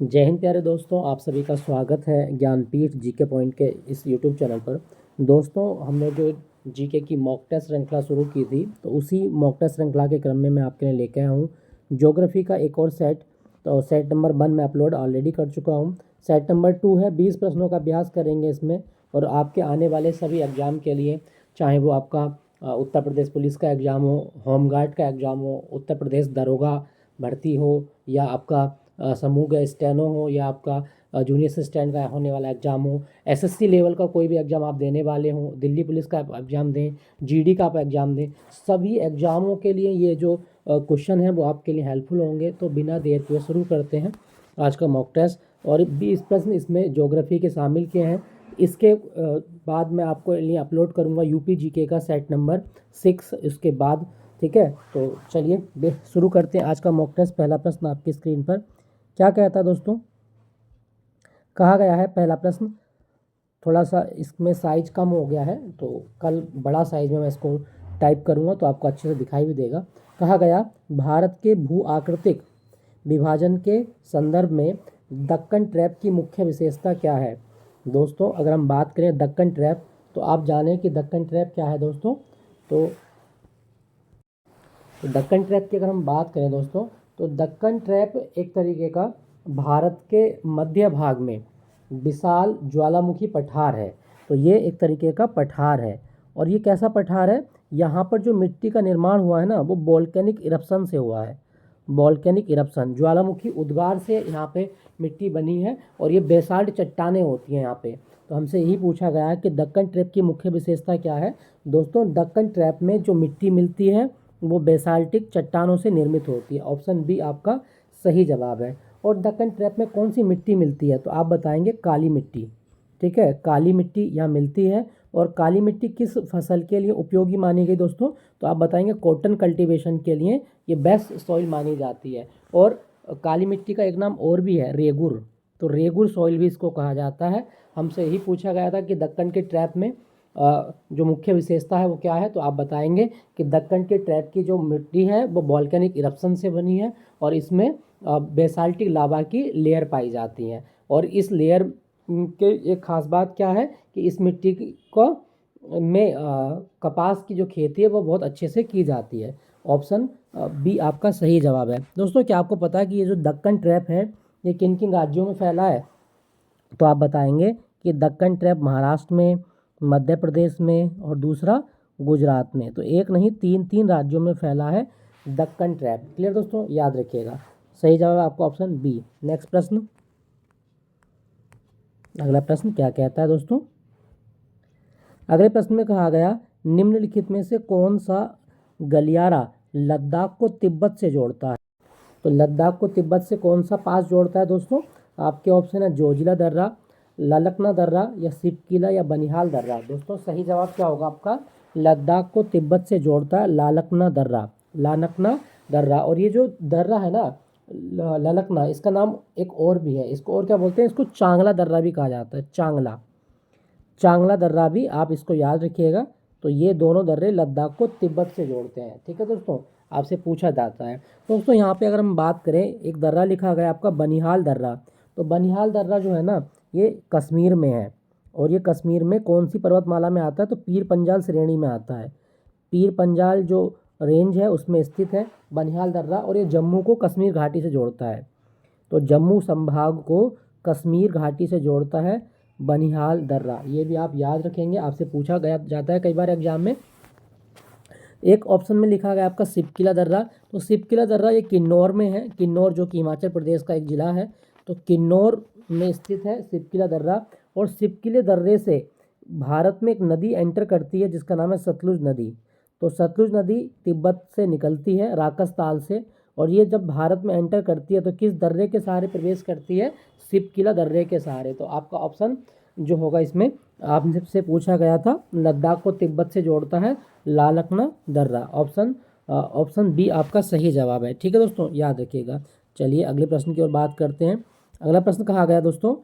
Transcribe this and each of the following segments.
जय हिंद प्यारे दोस्तों, आप सभी का स्वागत है ज्ञानपीठ जीके पॉइंट के इस यूट्यूब चैनल पर। दोस्तों, हमने जो जीके की मॉक टेस्ट श्रृंखला शुरू की थी, तो उसी मॉक टेस्ट श्रृंखला के क्रम में मैं आपके लिए लेके आया हूँ ज्योग्राफी का एक और सेट। तो सेट नंबर 1 मैं अपलोड ऑलरेडी कर चुका हूँ। सेट नंबर 2 है, 20 प्रश्नों का अभ्यास करेंगे इसमें, और आपके आने वाले सभी एग्जाम के लिए, चाहे वो आपका उत्तर प्रदेश पुलिस का एग्ज़ाम हो, होमगार्ड का एग्ज़ाम हो, उत्तर प्रदेश दरोगा भर्ती हो, या आपका समूह का स्टेनो हो, या आपका जूनियर असिस्टेंट का होने वाला एग्ज़ाम हो, एसएससी लेवल का कोई भी एग्ज़ाम आप देने वाले हों, दिल्ली पुलिस का आप एग्ज़ाम दें, जीडी का आप एग्ज़ाम दें, सभी एग्ज़ामों के लिए ये जो क्वेश्चन है वो आपके लिए हेल्पफुल होंगे। तो बिना देर किए शुरू करते हैं आज का मॉक टेस्ट। और 20 प्रश्न इसमें ज्योग्राफी के शामिल किए हैं। इसके बाद मैं आपको लिए अपलोड करूँगा यूपी जीके का सेट नंबर 6 इसके बाद। ठीक है, तो चलिए शुरू करते हैं आज का मॉक टेस्ट। पहला प्रश्न आपकी स्क्रीन पर क्या कहता है दोस्तों? कहा गया है, पहला प्रश्न, थोड़ा सा इसमें साइज कम हो गया है, तो कल बड़ा साइज में मैं इसको टाइप करूँगा तो आपको अच्छे से दिखाई भी देगा। कहा गया, भारत के भू आकृतिक विभाजन के संदर्भ में दक्कन ट्रैप की मुख्य विशेषता क्या है? दोस्तों, अगर हम बात करें दक्कन ट्रैप, तो आप जानें कि दक्कन ट्रैप क्या है दोस्तों। तो दक्कन ट्रैप की अगर हम बात करें दोस्तों, तो दक्कन ट्रैप एक तरीके का भारत के मध्य भाग में विशाल ज्वालामुखी पठार है। तो ये एक तरीके का पठार है। और ये कैसा पठार है? यहाँ पर जो मिट्टी का निर्माण हुआ है ना, वो वोल्केनिक इरप्शन से हुआ है। वोल्केनिक इरप्शन, ज्वालामुखी उद्गार से यहाँ पे मिट्टी बनी है, और ये बेसाल्ट चट्टानें होती हैं यहाँ पे। तो हमसे यही पूछा गया है कि दक्कन ट्रैप की मुख्य विशेषता क्या है। दोस्तों, दक्कन ट्रैप में जो मिट्टी मिलती है वो बेसाल्टिक चट्टानों से निर्मित होती है। ऑप्शन बी आपका सही जवाब है। और दक्कन ट्रैप में कौन सी मिट्टी मिलती है? तो आप बताएंगे काली मिट्टी। ठीक है, काली मिट्टी यहाँ मिलती है। और काली मिट्टी किस फसल के लिए उपयोगी मानी गई दोस्तों? तो आप बताएंगे कॉटन कल्टीवेशन के लिए ये बेस्ट सॉइल मानी जाती है। और काली मिट्टी का एक नाम और भी है, रेगुर। तो रेगुर सॉइल भी इसको कहा जाता है। हमसे यही पूछा गया था कि दक्कन के ट्रैप में जो मुख्य विशेषता है वो क्या है। तो आप बताएंगे कि दक्कन के ट्रैप की जो मिट्टी है वो वॉल्केनिक इरप्शन से बनी है, और इसमें बेसाल्टिक लावा की लेयर पाई जाती हैं। और इस लेयर के एक खास बात क्या है कि इस मिट्टी को में कपास की जो खेती है वो बहुत अच्छे से की जाती है। ऑप्शन बी आपका सही जवाब है। दोस्तों, क्या आपको पता है कि ये जो दक्कन ट्रैप है ये किन किन राज्यों में फैला है? तो आप बताएंगे कि दक्कन ट्रैप महाराष्ट्र में, मध्य प्रदेश में, और दूसरा गुजरात में। तो एक नहीं, तीन तीन राज्यों में फैला है दक्कन ट्रैप। क्लियर दोस्तों, याद रखिएगा। सही जवाब है आपका ऑप्शन बी। नेक्स्ट प्रश्न, अगला प्रश्न क्या कहता है दोस्तों? अगले प्रश्न में कहा गया, निम्नलिखित में से कौन सा गलियारा लद्दाख को तिब्बत से जोड़ता है? तो लद्दाख को तिब्बत से कौन सा पास जोड़ता है दोस्तों? आपके ऑप्शन है जोजिला दर्रा, ललकना दर्रा, या सिपकिला, या बनिहाल दर्रा। दोस्तों, सही जवाब क्या होगा आपका? लद्दाख को तिब्बत से जोड़ता है लालकना दर्रा, लालकना दर्रा। और ये जो दर्रा है ना ललकना, इसका नाम एक और भी है, इसको और क्या बोलते हैं? इसको चांगला दर्रा भी कहा जाता है। चांगला, चांगला दर्रा भी आप इसको याद रखिएगा। तो ये दोनों दर्रे लद्दाख को तिब्बत से जोड़ते हैं। ठीक है दोस्तों, आपसे पूछा जाता है। दोस्तों, यहाँ पे अगर हम बात करें, एक दर्रा लिखा गया आपका बनिहाल दर्रा। तो बनिहाल दर्रा जो है ना, ये कश्मीर में है। और ये कश्मीर में कौन सी पर्वतमाला में आता है? तो पीर पंजाल श्रेणी में आता है। पीर पंजाल जो रेंज है उसमें स्थित है बनिहाल दर्रा। और ये जम्मू को कश्मीर घाटी से जोड़ता है। तो जम्मू संभाग को कश्मीर घाटी से जोड़ता है बनिहाल दर्रा। ये भी आप याद रखेंगे, आपसे पूछा गया जाता है कई बार एग्जाम में। एक ऑप्शन में लिखा गया आपका सिपकिला दर्रा। तो सिपकिला दर्रा ये किन्नौर में है। किन्नौर जो कि हिमाचल प्रदेश का एक ज़िला है, तो किन्नौर में स्थित है सिपकिला दर्रा। और सिपकिले दर्रे से भारत में एक नदी एंटर करती है जिसका नाम है सतलुज नदी। तो सतलुज नदी तिब्बत से निकलती है राकस से। और ये जब भारत में एंटर करती है तो किस दर्रे के सहारे प्रवेश करती है? सिपकिला दर्रे के सहारे। तो आपका ऑप्शन जो होगा इसमें, आपसे पूछा गया था लद्दाख को तिब्बत से जोड़ता है लालकना दर्रा। ऑप्शन बी आपका सही जवाब है। ठीक है दोस्तों, याद रखिएगा। चलिए अगले प्रश्न की ओर बात करते हैं। अगला प्रश्न कहा गया दोस्तों,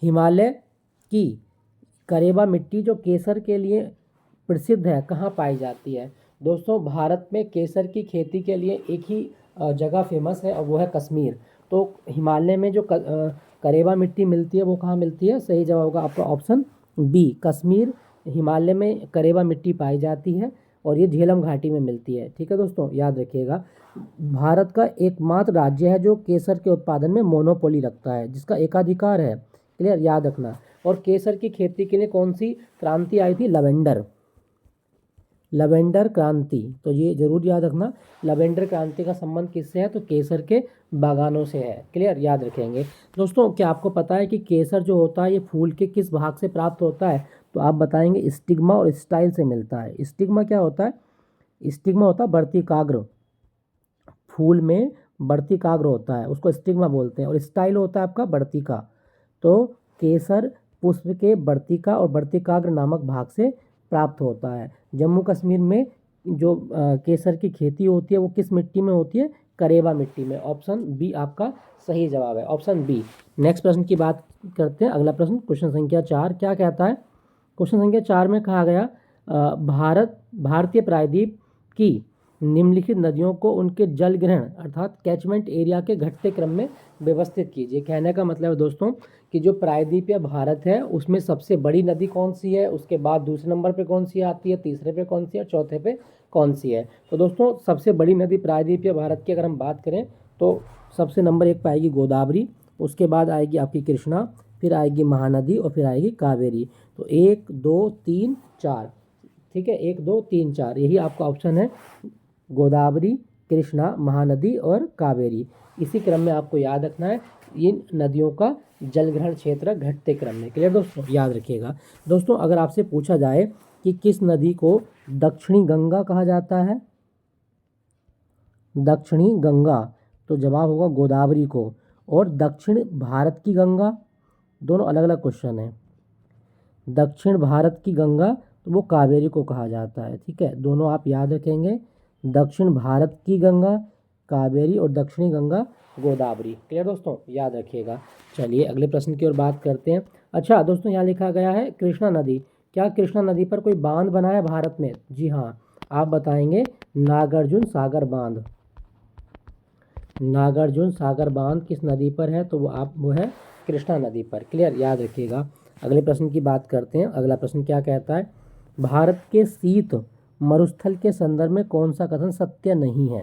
हिमालय की करेबा मिट्टी जो केसर के लिए प्रसिद्ध है कहाँ पाई जाती है? दोस्तों, भारत में केसर की खेती के लिए एक ही जगह फेमस है, और वो है कश्मीर। तो हिमालय में जो करेबा मिट्टी मिलती है वो कहाँ मिलती है? सही जवाब होगा आपका ऑप्शन बी, कश्मीर, हिमालय में करेबा मिट्टी पाई जाती है और ये झेलम घाटी में मिलती है। ठीक है दोस्तों, याद रखिएगा। भारत का एकमात्र राज्य है जो केसर के उत्पादन में मोनोपोली रखता है, जिसका एकाधिकार है। क्लियर, याद रखना। और केसर की खेती के लिए कौन सी क्रांति आई थी? लवेंडर, लवेंडर क्रांति। तो ये जरूर याद रखना, लवेंडर क्रांति का संबंध किससे है? तो केसर के बागानों से है। क्लियर, याद रखेंगे। दोस्तों, क्या आपको पता है कि केसर जो होता है ये फूल के किस भाग से प्राप्त होता है? तो आप बताएंगे स्टिग्मा और स्टाइल से मिलता है। स्टिग्मा क्या होता है? स्टिग्मा होता है वर्तिकाग्र, फूल में वर्तिकाग्र होता है, उसको स्टिग्मा बोलते हैं। और स्टाइल होता है आपका वर्तिका। तो केसर पुष्प के वर्तिका और वर्तिकाग्र नामक भाग से प्राप्त होता है। जम्मू कश्मीर में जो केसर की खेती होती है वो किस मिट्टी में होती है? करेबा मिट्टी में। ऑप्शन बी आपका सही जवाब है, ऑप्शन बी। नेक्स्ट प्रश्न की बात करते हैं। अगला प्रश्न क्वेश्चन संख्या 4 क्या कहता है? क्वेश्चन संख्या 4 में कहा गया भारतीय प्रायद्वीप की निम्नलिखित नदियों को उनके जल ग्रहण अर्थात कैचमेंट एरिया के घटते क्रम में व्यवस्थित कीजिए। कहने का मतलब है दोस्तों कि जो प्रायद्वीपीय भारत है उसमें सबसे बड़ी नदी कौन सी है, उसके बाद दूसरे नंबर पे कौन सी आती है, तीसरे पे कौन सी है, चौथे पे कौन सी है। तो दोस्तों सबसे बड़ी नदी प्रायद्वीपीय भारत की अगर हम बात करें तो सबसे नंबर 1 पे आएगी गोदावरी, उसके बाद आएगी आपकी कृष्णा, फिर आएगी महानदी और फिर आएगी कावेरी। तो 1 2 3 4, ठीक है, 1 2 3 4 यही आपका ऑप्शन है, गोदावरी, कृष्णा, महानदी और कावेरी। इसी क्रम में आपको याद रखना है इन नदियों का जलग्रहण क्षेत्र घटते क्रम में। क्लियर दोस्तों, याद रखिएगा। दोस्तों अगर आपसे पूछा जाए कि किस नदी को दक्षिणी गंगा कहा जाता है, दक्षिणी गंगा, तो जवाब होगा गोदावरी को। और दक्षिण भारत की गंगा, दोनों अलग अलग क्वेश्चन है। दक्षिण भारत की गंगा तो वो कावेरी को कहा जाता है। ठीक है, दोनों आप याद रखेंगे, दक्षिण भारत की गंगा कावेरी और दक्षिणी गंगा गोदावरी। क्लियर दोस्तों, याद रखिएगा। चलिए अगले प्रश्न की ओर बात करते हैं। अच्छा दोस्तों, यहाँ लिखा गया है कृष्णा नदी, क्या कृष्णा नदी पर कोई बांध बना है भारत में? जी हाँ, आप बताएंगे नागार्जुन सागर बांध। नागार्जुन सागर बांध किस नदी पर है? तो वो है कृष्णा नदी पर। क्लियर, याद रखिएगा। अगले प्रश्न की बात करते हैं। अगला प्रश्न क्या कहता है? भारत के शीत मरुस्थल के संदर्भ में कौन सा कथन सत्य नहीं है?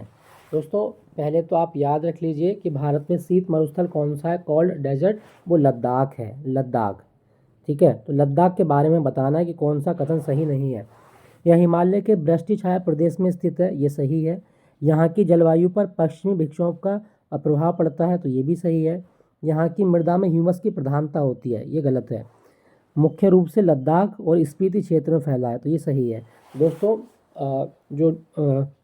दोस्तों पहले तो आप याद रख लीजिए कि भारत में शीत मरुस्थल कौन सा है, कोल्ड डेजर्ट, वो लद्दाख है, लद्दाख। ठीक है, तो लद्दाख के बारे में बताना है कि कौन सा कथन सही नहीं है। यह हिमालय के वृष्टि छाया प्रदेश में स्थित है, ये सही है। यहाँ की जलवायु पर पश्चिमी विक्षोभ का प्रभाव पड़ता है, तो ये भी सही है। यहाँ की मृदा में ह्यूमस की प्रधानता होती है, ये गलत है। मुख्य रूप से लद्दाख और स्पीति क्षेत्र में फैला है, तो ये सही है। दोस्तों जो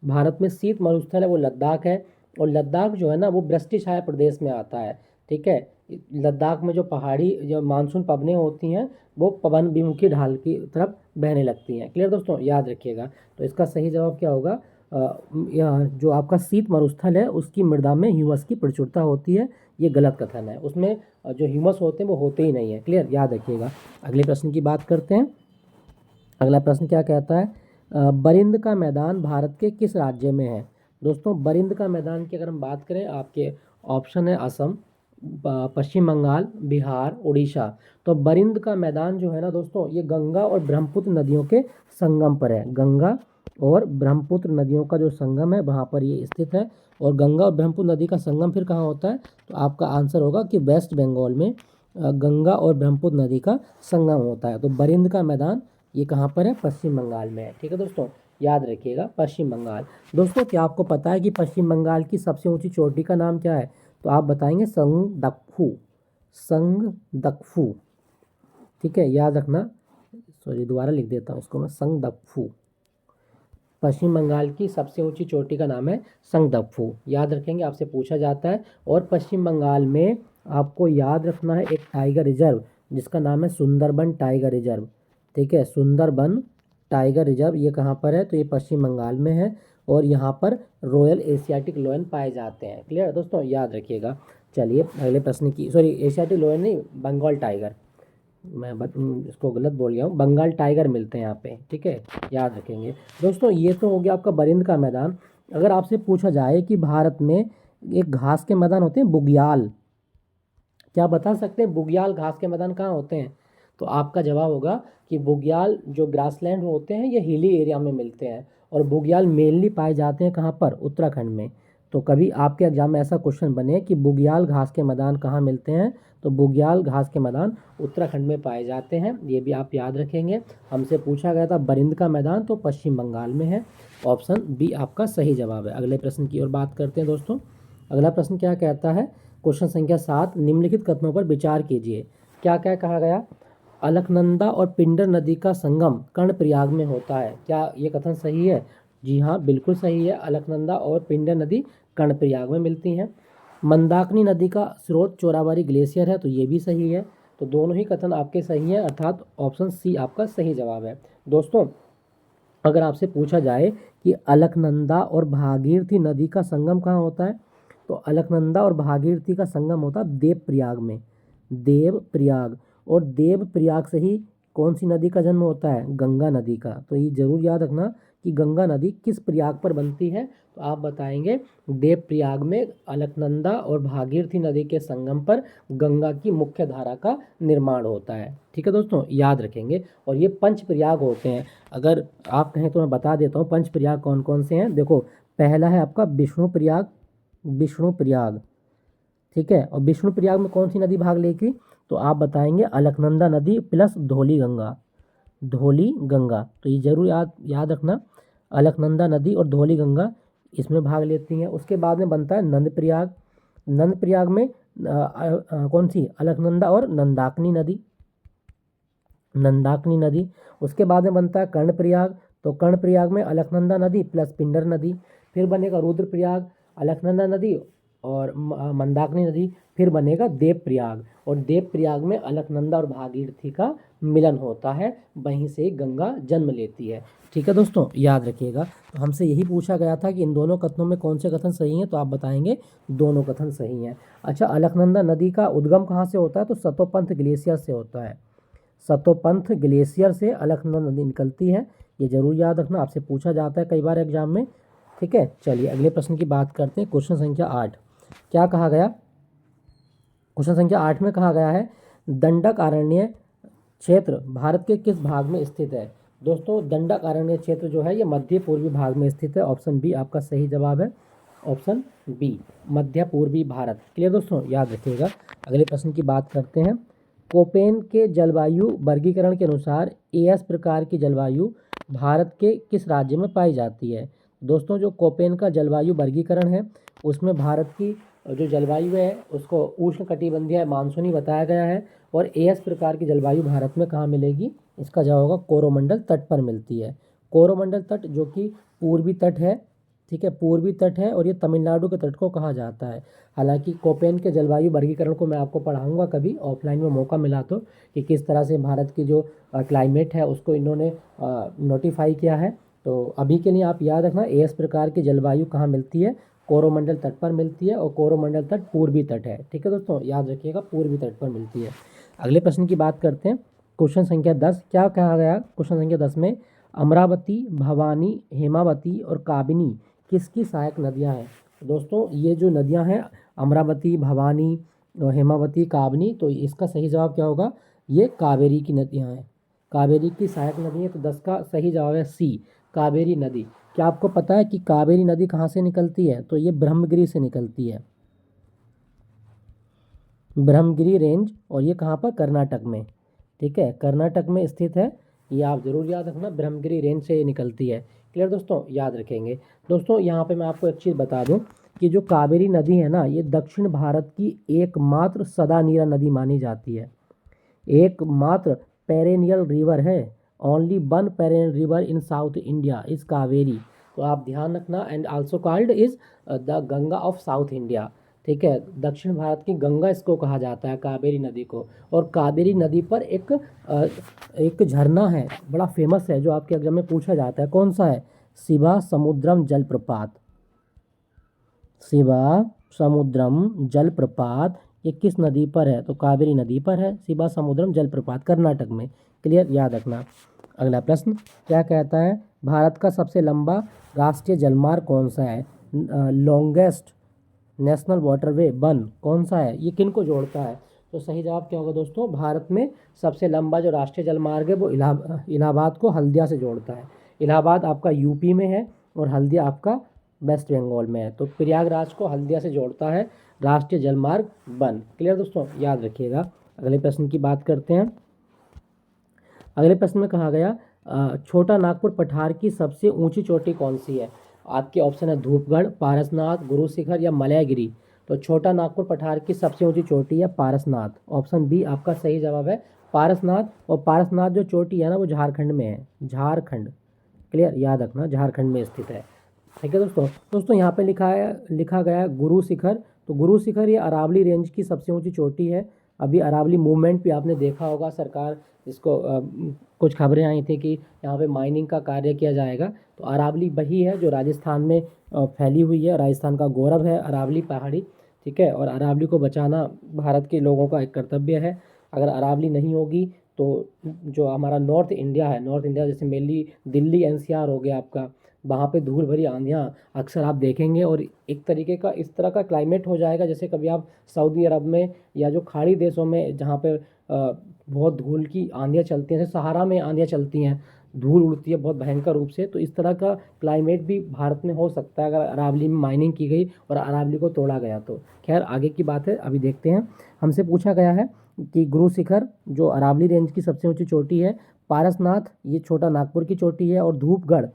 भारत में शीत मरुस्थल है वो लद्दाख है, और लद्दाख जो है ना वो वृष्टि छाया प्रदेश में आता है। ठीक है, लद्दाख में जो पहाड़ी जो मानसून पवनें होती हैं वो पवन विमुखी ढाल की तरफ बहने लगती हैं। क्लियर दोस्तों, याद रखिएगा। तो इसका सही जवाब क्या होगा? जो आपका शीत मरुस्थल है उसकी मृदा में ह्यूमस की प्रचुरता होती है, ये गलत कथन है। उसमें जो ह्यूमस होते हैं वो होते ही नहीं है। क्लियर, याद रखिएगा। अगले प्रश्न की बात करते हैं। अगला प्रश्न क्या कहता है? बरिंद का मैदान भारत के किस राज्य में है? दोस्तों बरिंद का मैदान की अगर हम बात करें, आपके ऑप्शन है असम, पश्चिम बंगाल, बिहार, उड़ीसा। तो बरिंद का मैदान जो है ना दोस्तों, ये गंगा और ब्रह्मपुत्र नदियों के संगम पर है। गंगा और ब्रह्मपुत्र नदियों का जो संगम है वहाँ पर ये स्थित है। और गंगा और ब्रह्मपुत्र नदी का संगम फिर कहाँ होता है? तो आपका आंसर होगा कि वेस्ट बंगाल में गंगा और ब्रह्मपुत्र नदी का संगम होता है। तो बरिंद का मैदान ये कहाँ पर है? पश्चिम बंगाल में है। ठीक है दोस्तों, याद रखिएगा, पश्चिम बंगाल। दोस्तों क्या आपको पता है कि पश्चिम बंगाल की सबसे ऊंची चोटी का नाम क्या है? तो आप बताएंगे संगदकफू, संगदकफू। ठीक है, याद रखना। सॉरी, दोबारा लिख देता हूँ उसको मैं, संगदकफू। पश्चिम बंगाल की सबसे ऊंची चोटी का नाम है संगदकफू, याद रखेंगे, आपसे पूछा जाता है। और पश्चिम बंगाल में आपको याद रखना है एक टाइगर रिजर्व जिसका नाम है सुंदरबन टाइगर रिजर्व। ठीक है, सुंदरबन टाइगर रिजर्व ये कहाँ पर है? तो ये पश्चिम बंगाल में है, और यहाँ पर रॉयल एशियाटिक लायन पाए जाते हैं। क्लियर दोस्तों, याद रखिएगा। चलिए अगले प्रश्न की, सॉरी एशियाटिक लायन नहीं, बंगाल टाइगर, मैं इसको गलत बोल गया हूँ, बंगाल टाइगर मिलते हैं यहाँ पे। ठीक है, याद रखेंगे। दोस्तों ये तो हो गया आपका बरिंद का मैदान। अगर आपसे पूछा जाए कि भारत में एक घास के मैदान होते हैं बुग्याल, क्या बता सकते हैं बुग्याल घास के मैदान कहाँ होते हैं? तो आपका जवाब होगा कि बुग्याल जो ग्रासलैंड होते हैं ये हिली एरिया में मिलते हैं, और बुग्याल मेनली पाए जाते हैं कहाँ पर? उत्तराखंड में। तो कभी आपके एग्जाम में ऐसा क्वेश्चन बने कि बुग्याल घास के मैदान कहाँ मिलते हैं, तो बुग्याल घास के मैदान उत्तराखंड में पाए जाते हैं, ये भी आप याद रखेंगे। हमसे पूछा गया था बरिंद का मैदान, तो पश्चिम बंगाल में है। ऑप्शन बी आपका सही जवाब है। अगले प्रश्न की ओर बात करते हैं दोस्तों। अगला प्रश्न क्या कहता है? क्वेश्चन संख्या 7, निम्नलिखित कथनों पर विचार कीजिए। क्या क्या कहा गया? अलकनंदा और पिंडर नदी का संगम कर्णप्रयाग में होता है। क्या ये कथन सही है? जी हाँ, बिल्कुल सही है। अलकनंदा और पिंडर नदी कर्णप्रयाग में मिलती हैं। मंदाकिनी नदी का स्रोत चोराबाड़ी ग्लेशियर है, तो ये भी सही है। तो दोनों ही कथन आपके सही हैं, अर्थात ऑप्शन सी आपका सही जवाब है। दोस्तों, अगर आपसे पूछा जाए कि अलकनंदा और भागीरथी नदी का संगम कहाँ होता है, तो अलकनंदा और भागीरथी का संगम होता है देवप्रयाग में। देवप्रयाग, और देवप्रयाग से ही कौन सी नदी का जन्म होता है? गंगा नदी का। तो ये जरूर याद रखना कि गंगा नदी किस प्रयाग पर बनती है, तो आप बताएंगे देवप्रयाग में अलकनंदा और भागीरथी नदी के संगम पर गंगा की मुख्य धारा का निर्माण होता है। ठीक है दोस्तों, याद रखेंगे। और ये पंच प्रयाग होते हैं। अगर आप कहें तो मैं बता देता हूँ पंच प्रयाग कौन कौन से हैं। देखो, पहला है आपका विष्णु प्रयाग, विष्णु प्रयाग, ठीक है। और विष्णु प्रयाग में कौन सी नदी भाग लेगी, तो आप बताएंगे अलकनंदा नदी प्लस धौली गंगा, धौली गंगा। तो ये जरूर याद रखना, अलकनंदा नदी और धौली गंगा इसमें भाग लेती हैं। उसके बाद में बनता है नंद प्रयाग। नंद प्रयाग में कौन सी? अलकनंदा और नंदाकिनी नदी, नंदाकिनी नदी। उसके बाद में बनता है कर्णप्रयाग। तो कर्णप्रयाग में अलकनंदा नदी प्लस पिंडर नदी। फिर बनेगा रुद्रप्रयाग, अलकनंदा नदी और मंदाकिनी नदी। फिर बनेगा देवप्रयाग, और देवप्रयाग में अलकनंदा और भागीरथी का मिलन होता है, वहीं से गंगा जन्म लेती है। ठीक है दोस्तों, याद रखिएगा। तो हमसे यही पूछा गया था कि इन दोनों कथनों में कौन से कथन सही हैं, तो आप बताएंगे दोनों कथन सही हैं। अच्छा, अलकनंदा नदी का उद्गम कहाँ से होता है, तो सतोपंथ ग्लेशियर से होता है। सतोपंथ ग्लेशियर से अलकनंदा नदी निकलती है, ये जरूर याद रखना, आपसे पूछा जाता है कई बार एग्जाम में। ठीक है, चलिए अगले प्रश्न की बात करते हैं। क्वेश्चन संख्या 8, क्या कहा गया? क्वेश्चन संख्या 8 में कहा गया है दंडक अरण्य क्षेत्र भारत के किस भाग में स्थित है? दोस्तों, दंडक अरण्य क्षेत्र जो है ये मध्य पूर्वी भाग में स्थित है। ऑप्शन बी आपका सही जवाब है। ऑप्शन बी, मध्य पूर्वी भारत। क्लियर दोस्तों, याद रखिएगा। अगले प्रश्न की बात करते हैं। कोपेन के जलवायु वर्गीकरण के अनुसार एएस प्रकार की जलवायु भारत के किस राज्य में पाई जाती है? दोस्तों, जो कोपेन का जलवायु वर्गीकरण है उसमें भारत की जो जलवायु है उसको उष्णकटिबंधीय मानसूनी बताया गया है। और एएस प्रकार की जलवायु भारत में कहाँ मिलेगी? इसका जवाब होगा कोरोमंडल तट पर मिलती है। कोरोमंडल तट जो कि पूर्वी तट है, ठीक है, पूर्वी तट है, और ये तमिलनाडु के तट को कहा जाता है। हालांकि कोपेन के जलवायु वर्गीकरण को मैं आपको पढ़ाऊंगा कभी ऑफलाइन में मौका मिला तो, कि किस तरह से भारत की जो क्लाइमेट है उसको इन्होंने नोटिफाई किया है। तो अभी के लिए आप याद रखना, एएस प्रकार की जलवायु कहाँ मिलती है? कोरोमंडल तट पर मिलती है, और कोरोमंडल तट पूर्वी तट है। ठीक है दोस्तों, याद रखिएगा, पूर्वी तट पर मिलती है। अगले प्रश्न की बात करते हैं। क्वेश्चन संख्या 10, क्या कहा गया? क्वेश्चन संख्या 10 में अमरावती, भवानी, हेमावती और काबिनी किसकी सहायक नदियां हैं? दोस्तों, ये जो नदियां हैं अमरावती, भवानी, हेमावती, काबिनी, तो इसका सही जवाब क्या होगा? ये कावेरी की नदियां हैं, कावेरी की सहायक नदी है। तो 10 का सही जवाब है सी, कावेरी नदी। क्या आपको पता है कि कावेरी नदी कहाँ से निकलती है? तो ये ब्रह्मगिरी से निकलती है, ब्रह्मगिरी रेंज, और ये कहाँ पर? कर्नाटक में। ठीक है, कर्नाटक में स्थित है, ये आप जरूर याद रखना, ब्रह्मगिरी रेंज से ये निकलती है। क्लियर दोस्तों, याद रखेंगे। दोस्तों, यहाँ पे मैं आपको एक चीज़ बता दूँ कि जो कावेरी नदी है ना, ये दक्षिण भारत की एकमात्र सदा नीरा नदी मानी जाती है। एकमात्र पेरेनियल रिवर है, only one perennial river in south India is Kaveri. तो आप ध्यान रखना, and also called is the Ganga of south India. ठीक है, दक्षिण भारत की गंगा इसको कहा जाता है, कावेरी नदी को। और कावेरी नदी पर एक झरना है, बड़ा फेमस है, जो आपके एग्जाम में पूछा जाता है, कौन सा है? शिवा समुद्रम जलप्रपात। शिवा समुद्रम जलप्रपात ये किस नदी पर है? तो कावेरी नदी पर है, शिवा समुद्रम जलप्रपात, कर्नाटक में। क्लियर, याद रखना। अगला प्रश्न क्या कहता है? भारत का सबसे लंबा राष्ट्रीय जलमार्ग कौन सा है? लॉन्गेस्ट नेशनल वाटरवे वन कौन सा है? ये किन को जोड़ता है? तो सही जवाब क्या होगा दोस्तों, भारत में सबसे लंबा जो राष्ट्रीय जलमार्ग है वो इलाहाबाद को हल्दिया से जोड़ता है। इलाहाबाद आपका यूपी में है और हल्दिया आपका वेस्ट बंगाल में है। तो प्रयागराज को हल्दिया से जोड़ता है राष्ट्रीय जलमार्ग वन। क्लियर दोस्तों, याद रखिएगा। अगले प्रश्न की बात करते हैं। अगले प्रश्न में कहा गया छोटा नागपुर पठार की सबसे ऊंची चोटी कौन सी है। आपके ऑप्शन है धूपगढ़, पारसनाथ, गुरु शिखर या मलयगिरी। तो छोटा नागपुर पठार की सबसे ऊंची चोटी है पारसनाथ। ऑप्शन बी आपका सही जवाब है पारसनाथ। और पारसनाथ जो चोटी है ना वो झारखंड में है, झारखंड। क्लियर, याद रखना झारखंड में स्थित है। ठीक है दोस्तों यहाँ पे लिखा गया है गुरु शिखर। तो गुरु शिखर ये अरावली रेंज की सबसे ऊंची चोटी है। अभी अरावली मूवमेंट भी आपने देखा होगा, सरकार इसको कुछ खबरें आई थी कि यहाँ पे माइनिंग का कार्य किया जाएगा। तो अरावली वही है जो राजस्थान में फैली हुई है। राजस्थान का गौरव है अरावली पहाड़ी। ठीक है, और अरावली को बचाना भारत के लोगों का एक कर्तव्य है। अगर अरावली नहीं होगी तो जो हमारा नॉर्थ इंडिया है, नॉर्थ इंडिया जैसे मेनली दिल्ली एनसीआर हो गया आपका, वहाँ पे धूल भरी आंधियाँ अक्सर आप देखेंगे। और एक तरीके का इस तरह का क्लाइमेट हो जाएगा जैसे कभी आप सऊदी अरब में या जो खाड़ी देशों में जहाँ पे बहुत धूल की आंधियाँ चलती हैं, जैसे सहारा में आंधियाँ चलती हैं, धूल उड़ती है बहुत भयंकर रूप से। तो इस तरह का क्लाइमेट भी भारत में हो सकता है अगर अरावली में माइनिंग की गई और अरावली को तोड़ा गया तो। खैर आगे की बात है, अभी देखते हैं। हमसे पूछा गया है कि गुरु शिखर जो अरावली रेंज की सबसे ऊंची चोटी है, पारसनाथ ये छोटा नागपुर की चोटी है, और धूपगढ़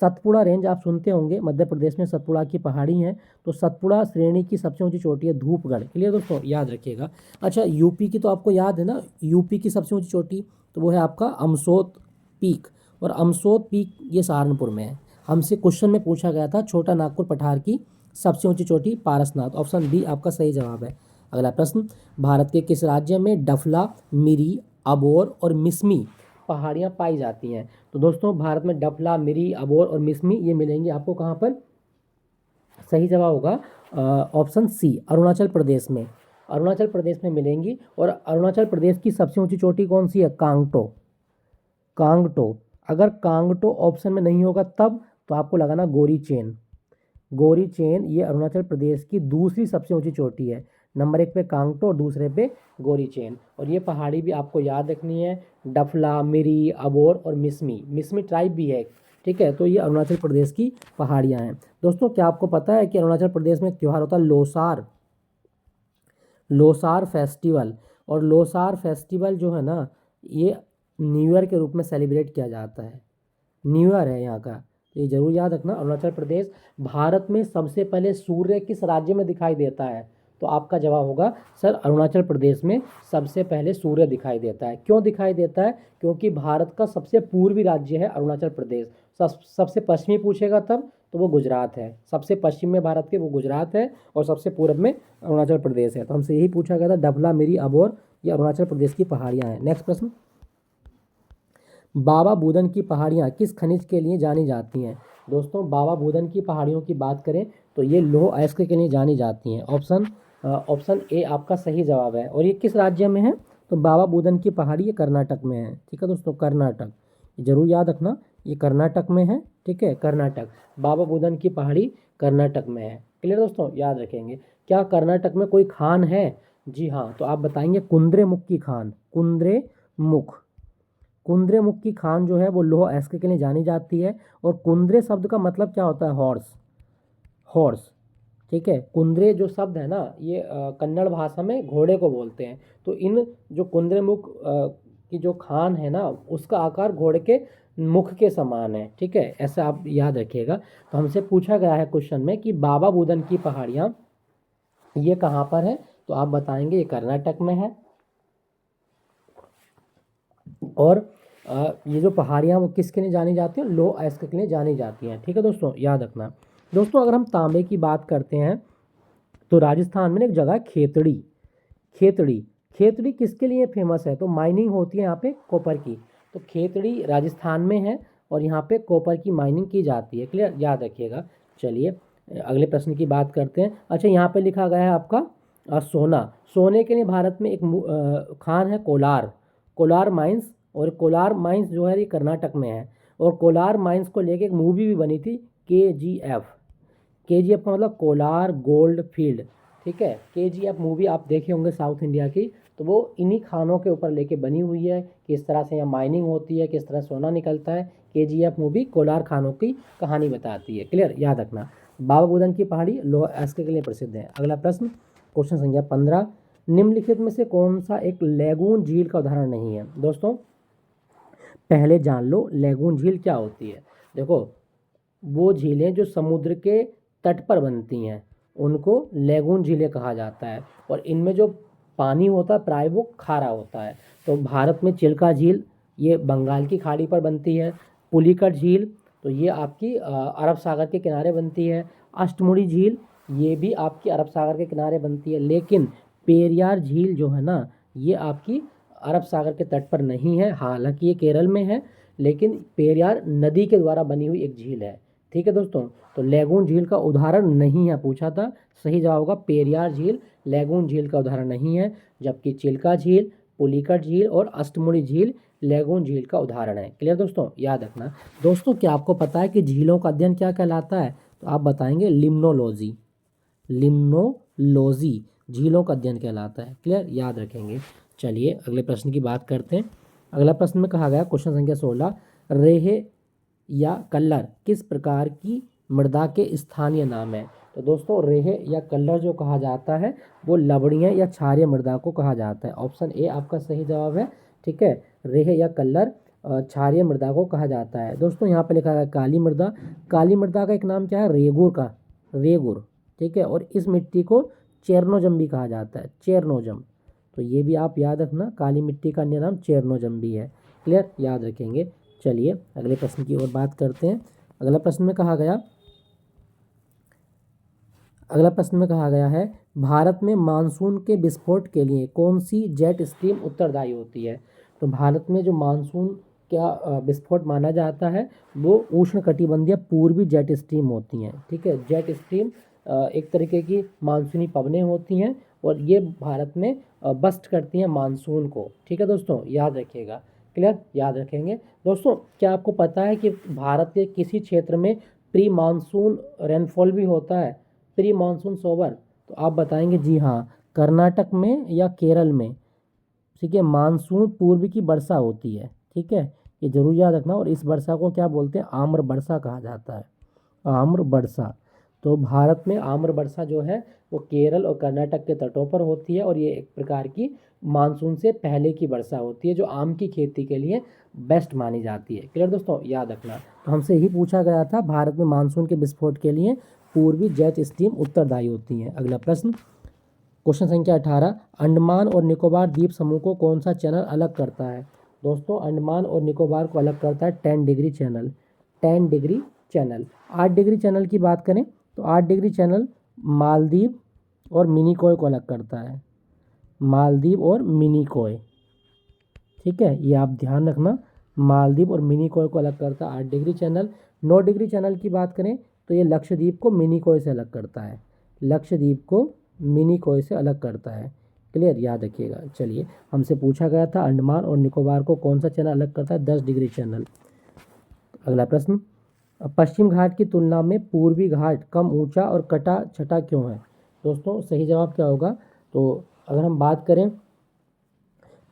सतपुड़ा रेंज आप सुनते होंगे, मध्य प्रदेश में सतपुड़ा की पहाड़ी है। तो सतपुड़ा श्रेणी की सबसे ऊंची चोटी है धूपगढ़। क्लियर दोस्तों, याद रखिएगा। अच्छा यूपी की तो आपको याद है ना, यूपी की सबसे ऊंची चोटी तो वो है आपका अमसोत पीक। और अमसोत पीक ये सहारनपुर में है। हमसे क्वेश्चन में पूछा गया था छोटा नागपुर पठार की सबसे ऊंची चोटी पारसनाथ। ऑप्शन बी आपका सही जवाब है। अगला प्रश्न, भारत के किस राज्य में डफला, मिरी, अबोर और मिसमी पहाड़ियाँ पाई जाती हैं। तो दोस्तों भारत में डफला, मिरी, अबोर और मिसमी ये मिलेंगी आपको कहाँ पर। सही जवाब होगा ऑप्शन सी, अरुणाचल प्रदेश में। अरुणाचल प्रदेश में मिलेंगी। और अरुणाचल प्रदेश की सबसे ऊंची चोटी कौन सी है, कांगटो। कांगटो, अगर कांगटो ऑप्शन में नहीं होगा तब तो आपको लगाना गोरी चेन। गोरी चेन ये अरुणाचल प्रदेश की दूसरी सबसे ऊंची चोटी है। नंबर 1 पे कांगटो और दूसरे पे गोरी चेन। और ये पहाड़ी भी आपको याद रखनी है, डफला, मिरी, अबोर और मिसमी। मिसमी ट्राइब भी है। ठीक है, तो ये अरुणाचल प्रदेश की पहाड़ियाँ हैं। दोस्तों क्या आपको पता है कि अरुणाचल प्रदेश में एक त्यौहार होता है लोसार, लोसार फेस्टिवल। और लोसार फेस्टिवल जो है ना ये न्यू ईयर के रूप में सेलिब्रेट किया जाता है। न्यू ईयर है यहाँ का, तो ये जरूर याद रखना। अरुणाचल प्रदेश। भारत में सबसे पहले सूर्य किस राज्य में दिखाई देता है। तो आपका जवाब होगा सर अरुणाचल प्रदेश में सबसे पहले सूर्य दिखाई देता है। क्यों दिखाई देता है, क्योंकि भारत का सबसे पूर्वी राज्य है अरुणाचल प्रदेश। सबसे पश्चिमी पूछेगा तब तो वो गुजरात है। सबसे पश्चिम में भारत के वो गुजरात है और सबसे पूर्व में अरुणाचल प्रदेश है। तो हमसे यही पूछा गया था, डफला, मिरी, अबोर ये अरुणाचल प्रदेश की पहाड़ियाँ हैं। नेक्स्ट प्रश्न, बाबा बूदन की पहाड़ियाँ किस खनिज के लिए जानी जाती हैं। दोस्तों बाबा बूदन की पहाड़ियों की बात करें तो ये लौह अयस्क के लिए जानी जाती हैं। ऑप्शन ए आपका सही जवाब है। और ये किस राज्य में है, तो बाबा बूदन की पहाड़ी ये कर्नाटक में है। ठीक है दोस्तों, कर्नाटक, जरूर याद रखना ये कर्नाटक में है। ठीक है, कर्नाटक, बाबा बूदन की पहाड़ी कर्नाटक में है। क्लियर दोस्तों, याद रखेंगे। क्या कर्नाटक में कोई खान है, जी हाँ, तो आप बताएंगे कुंद्रेमुख की खान। कुंद्रेमुख, कुंद्रेमुख की खान जो है वो लौह अयस्क के लिए जानी जाती है। और कुंद्रे शब्द का मतलब क्या होता है, हॉर्स, हॉर्स। ठीक है, कुंद्रे जो शब्द है ना ये कन्नड़ भाषा में घोड़े को बोलते हैं। तो इन जो कुंद्रेमुख की जो खान है ना उसका आकार घोड़े के मुख के समान है। ठीक है, ऐसा आप याद रखिएगा। तो हमसे पूछा गया है क्वेश्चन में कि बाबा बूदन की पहाड़ियाँ ये कहाँ पर है, तो आप बताएंगे ये कर्नाटक में है। और ये जो पहाड़ियाँ वो किसके लिए जानी जाती हैं, लौह अयस्क के लिए जानी जाती हैं। ठीक है दोस्तों, याद रखना। दोस्तों अगर हम तांबे की बात करते हैं तो राजस्थान में एक जगह है खेतड़ी। खेतड़ी, खेतड़ी किसके लिए फेमस है, तो माइनिंग होती है यहाँ पे कॉपर की। तो खेतड़ी राजस्थान में है और यहाँ पे कॉपर की माइनिंग की जाती है। क्लियर, याद रखिएगा। चलिए अगले प्रश्न की बात करते हैं। अच्छा यहाँ पे लिखा गया है आपका सोना। सोने के लिए भारत में एक खान है कोलार, कोलार माइंस। और कोलार माइंस जो है ये कर्नाटक में है। और कोलार माइंस को लेके एक मूवी भी बनी थी, KGF। KGF का मतलब कोलार गोल्ड फील्ड। ठीक है। KGF मूवी आप देखे होंगे साउथ इंडिया की, तो वो इन्हीं खानों के ऊपर लेके बनी हुई है, किस तरह से यहाँ माइनिंग होती है, किस तरह सोना निकलता है। KGF मूवी कोलार खानों की कहानी बताती है। क्लियर, याद रखना। बाबा बुदन की पहाड़ी लोअर एस्के के लिए प्रसिद्ध है। अगला प्रश्न, क्वेश्चन संख्या 15, निम्नलिखित में से कौन सा एक लैगून झील का उदाहरण नहीं है। दोस्तों पहले जान लो लैगून झील क्या होती है। देखो, वो झीलें जो समुद्र के तट पर बनती हैं उनको लैगून झीलें कहा जाता है, और इनमें जो पानी होता है प्राय वो खारा होता है। तो भारत में चिल्का झील ये बंगाल की खाड़ी पर बनती है। पुलिकट झील तो ये आपकी अरब सागर के किनारे बनती है। अष्टमुड़ी झील ये भी आपकी अरब सागर के किनारे बनती है। लेकिन पेरियार झील जो है ना, ये आपकी अरब सागर के तट पर नहीं है, हालांकि ये केरल में है, लेकिन पेरियार नदी के द्वारा बनी हुई एक झील है। ठीक है दोस्तों, तो लैगून झील का उदाहरण नहीं है पूछा था, सही जवाब होगा पेरियार झील, लैगून झील का उदाहरण नहीं है। जबकि चिल्का झील, पुलिकट झील और अष्टमुड़ी झील लैगून झील का उदाहरण है। क्लियर दोस्तों, याद रखना। दोस्तों क्या आपको पता है कि झीलों का अध्ययन क्या कहलाता है? तो आप बताएंगे लिम्नोलॉजी। लिम्नोलॉजी झीलों का अध्ययन कहलाता है। क्लियर, याद रखेंगे। चलिए अगले प्रश्न की बात करते हैं। अगला प्रश्न में कहा गया, क्वेश्चन संख्या 16, रेहे या कल्लर किस प्रकार की मृदा के स्थानीय नाम है। तो दोस्तों रेहे या कल्लर जो कहा जाता है वो लवणीय या क्षारीय मृदा को कहा जाता है। ऑप्शन ए आपका सही जवाब है। ठीक है, रेहे या कल्लर क्षारीय मृदा को कहा जाता है। दोस्तों यहाँ पे लिखा है काली मृदा। काली मृदा का एक नाम क्या है? रेगुर का, रेगुर। ठीक है, और इस मिट्टी को चेरनोजम भी कहा जाता है, चेरनोजम। तो ये भी आप याद रखना, काली मिट्टी का अन्य नाम चेरनोजम भी है। क्लियर, याद रखेंगे। चलिए अगले प्रश्न की ओर बात करते हैं। अगला प्रश्न में कहा गया है भारत में मानसून के विस्फोट के लिए कौन सी जेट स्ट्रीम उत्तरदायी होती है। तो भारत में जो मानसून का विस्फोट माना जाता है वो उष्णकटिबंधीय पूर्वी जेट स्ट्रीम होती हैं। ठीक है, जेट स्ट्रीम एक तरीके की मानसूनी पवनें होती हैं और ये भारत में बस्ट करती हैं मानसून को। ठीक है दोस्तों, याद रखिएगा। क्लियर, याद रखेंगे। दोस्तों क्या आपको पता है कि भारत के किसी क्षेत्र में प्री मानसून रेनफॉल भी होता है, प्री मानसून सोवर? तो आप बताएंगे जी हाँ, कर्नाटक में या केरल में। ठीक है, मानसून पूर्व की वर्षा होती है। ठीक है, ये जरूर याद रखना। और इस वर्षा को क्या बोलते हैं? आम्र वर्षा कहा जाता है, आम्र वर्षा। तो भारत में आम्र वर्षा जो है वो केरल और कर्नाटक के तटों पर होती है, और ये एक प्रकार की मानसून से पहले की वर्षा होती है जो आम की खेती के लिए बेस्ट मानी जाती है। क्लियर दोस्तों, याद रखना। तो हमसे यही पूछा गया था, भारत में मानसून के विस्फोट के लिए पूर्वी जेट स्ट्रीम उत्तरदायी होती हैं। अगला प्रश्न, क्वेश्चन संख्या 18, अंडमान और निकोबार द्वीप समूह को कौन सा चैनल अलग करता है। दोस्तों अंडमान और निकोबार को अलग करता है 10 degree channel, 10 degree channel. 8 degree channel की बात करें तो 8 डिग्री चैनल मालदीव और मिनिकॉय को अलग करता है, मालदीव और मिनिकॉय। ठीक है, ये आप ध्यान रखना, मालदीव और मिनिकॉय को अलग करता है 8 डिग्री चैनल। 9 डिग्री चैनल की बात करें तो ये लक्षद्वीप को मिनिकॉय से अलग करता है, लक्षद्वीप को मिनिकॉय से अलग करता है। क्लियर, याद रखिएगा। चलिए, हमसे पूछा गया था अंडमान और निकोबार को कौन सा चैनल अलग करता है? 10 डिग्री चैनल। अगला प्रश्न, पश्चिम घाट की तुलना में पूर्वी घाट कम ऊंचा और कटा छटा क्यों है। दोस्तों सही जवाब क्या होगा? तो अगर हम बात करें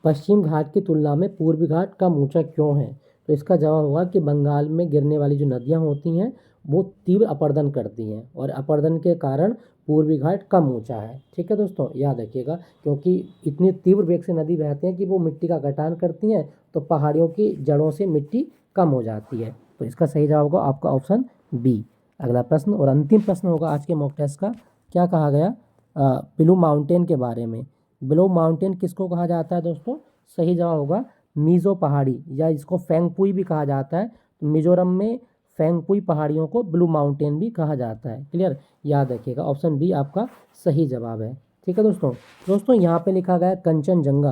पश्चिम घाट की तुलना में पूर्वी घाट कम ऊंचा क्यों है, तो इसका जवाब होगा कि बंगाल में गिरने वाली जो नदियां होती हैं वो तीव्र अपरदन करती हैं, और अपरदन के कारण पूर्वी घाट कम ऊंचा है। ठीक है दोस्तों, याद रखिएगा, क्योंकि इतनी तीव्र वेग से नदी बहती हैं कि वो मिट्टी का गठान करती हैं, तो पहाड़ियों की जड़ों से मिट्टी कम हो जाती है। तो इसका सही जवाब होगा आपका ऑप्शन बी। अगला प्रश्न और अंतिम प्रश्न होगा आज के मॉक टेस्ट का। क्या कहा गया ब्लू माउंटेन के बारे में? ब्लू माउंटेन किसको कहा जाता है दोस्तों? सही जवाब होगा मीज़ो पहाड़ी, या इसको फेंगपुई भी कहा जाता है। तो मिजोरम में फेंगपुई पहाड़ियों को ब्लू माउंटेन भी कहा जाता है। क्लियर, याद रखिएगा, ऑप्शन बी आपका सही जवाब है। ठीक है दोस्तों यहाँ पे लिखा गया है कंचनजंगा।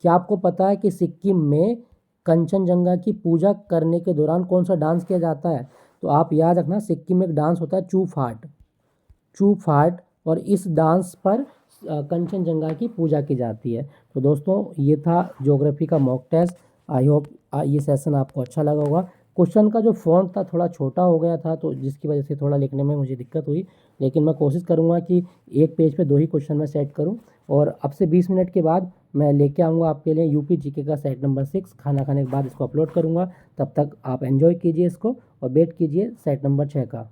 क्या आपको पता है कि सिक्किम में कंचनजंगा की पूजा करने के दौरान कौन सा डांस किया जाता है? तो आप याद रखना, सिक्किम में एक डांस होता है चू फाट, चू फाट, और इस डांस पर कंचनजंगा की पूजा की जाती है। तो दोस्तों ये था ज्योग्राफी का मॉक टेस्ट। आई होप ये सेशन आपको अच्छा लगा होगा। क्वेश्चन का जो फ़ॉन्ट था थोड़ा छोटा हो गया था, तो जिसकी वजह से थोड़ा लिखने में मुझे दिक्कत हुई, लेकिन मैं कोशिश करूँगा कि एक पेज पे 2 ही क्वेश्चन मैं सेट करूँ। और अब से 20 मिनट के बाद मैं लेके आऊँगा आपके लिए यूपी जीके का सेट नंबर 6। खाना खाने के बाद इसको अपलोड करूँगा। तब तक आप एन्जॉय कीजिए इसको और वेट कीजिए सेट नंबर 6 का।